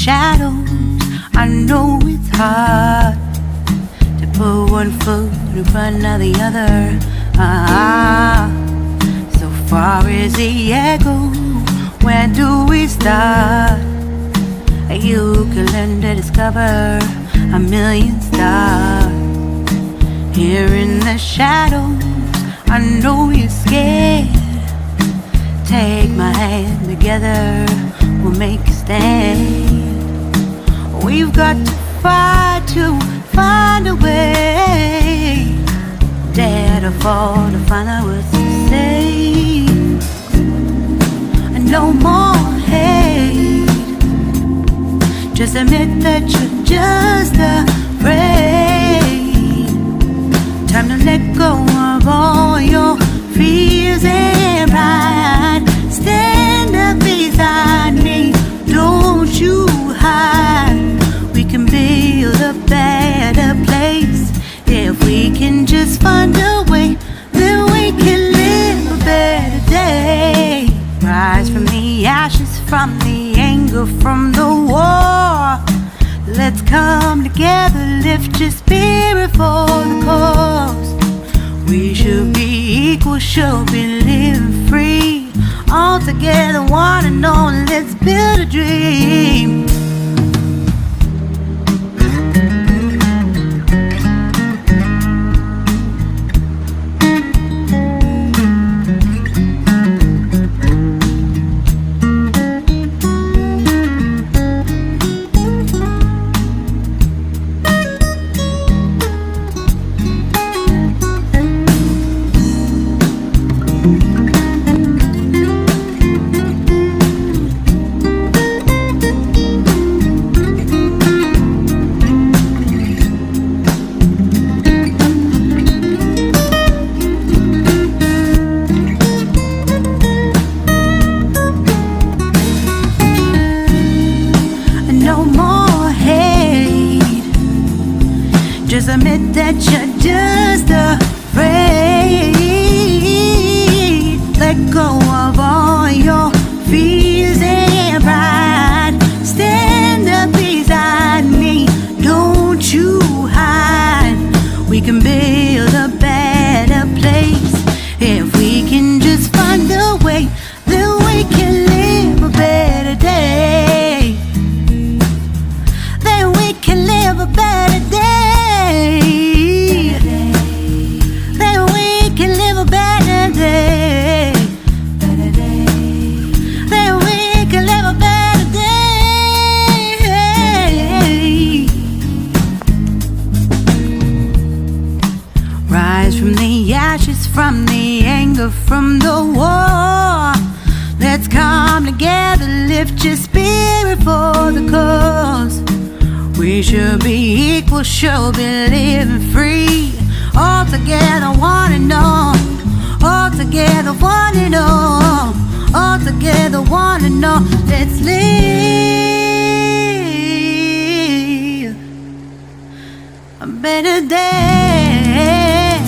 shadows, I know it's hard to put one foot in front of the other. So far as the echo, where do we start? You can learn to discover a million stars. Here in the shadows, I know you're scared. Take my hand, together we'll make a stand. We've got to fight to find a way. Dare to fall to find out what to say. No more hate. Just admit that you're just afraid. Time to let go of all your fears and pride. Stand up beside me, don't you hide. We can build a better place. If we can just find a way, then we can live a better day. Rise from the ashes, from the anger, from the war. Let's come together, lift your spirit for the cause. We should be equal, should be living free. All together, one and all, let's build a dream. Just admit that you're just afraid. Let go of all your fears and pride. Stand up beside me, don't you hide. We can build a better place. If we can just find a way, then we can live a better day. Then we can live a better day. Then we can live a better day. Then we can live a better day. Rise from the ashes, from the anger, from the war. Let's come together, lift your spirit for the cause. We should be equal, should be living free. All together, one and all. All together, one and all. All together, one and all. Let's live a better day.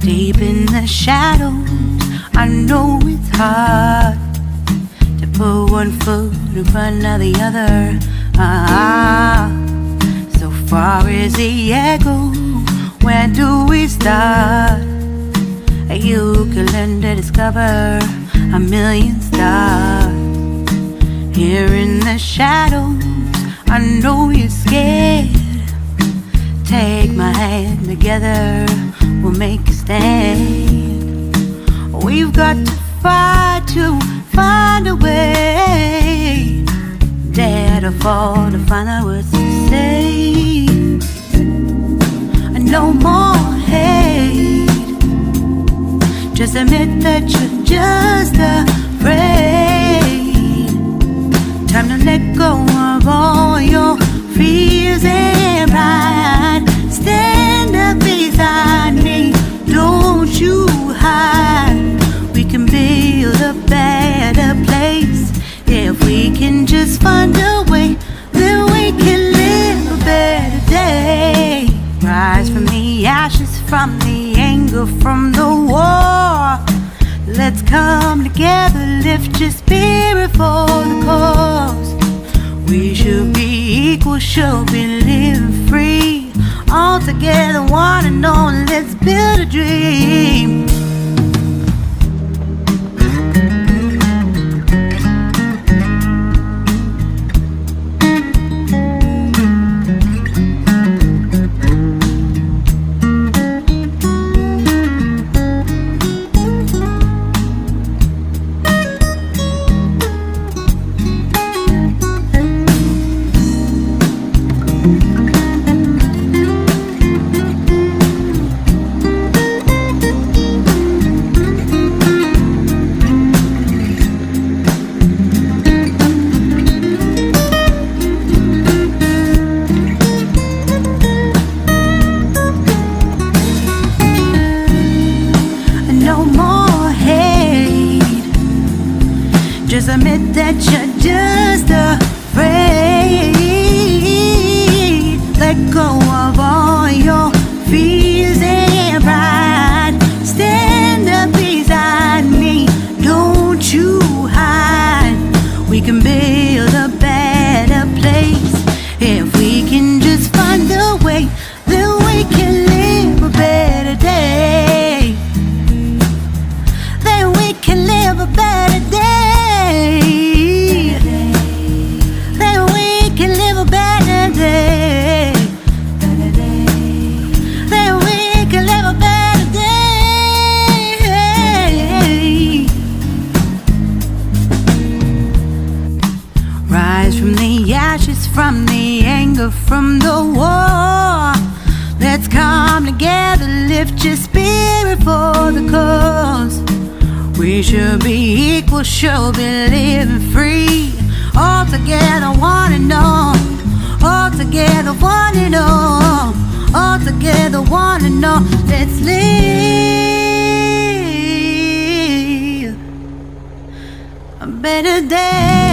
Deep in the shadows, I know it's hard to put one foot in front of the other. So far as the echo, where do we start? You can learn to discover a million stars. Here in the shadows, I know you're scared. Take my hand, together we'll make a stand. We've got to fight to find a way. Dare to fall to find out what to say. No more hate. Just admit that you're just afraid. Time to let go of all your fears and pride. Stand up beside me, don't you hide. We can build a better place. If we can just find a way, then we can live a better day. Rise from the ashes, from the anger, from the war. Let's come together, lift your spirit for the cause. We should be equal, should be living free. All together, one and all, let's build a dream. Just admit that you're just afraid. Let go of all your fears and pride. Stand up beside me, don't you hide. We can build a better place if we can just find a way. Then we can live a better day. Then we can live a better day. Then we can live a better day. Then we can live a better day. Rise from the ashes, from the anger, from the war. Let's come together, lift your spirit for the cause. We should be equal, should be living free. All together, one and all. All together, one and all. All together, one and all. Let's live a better day.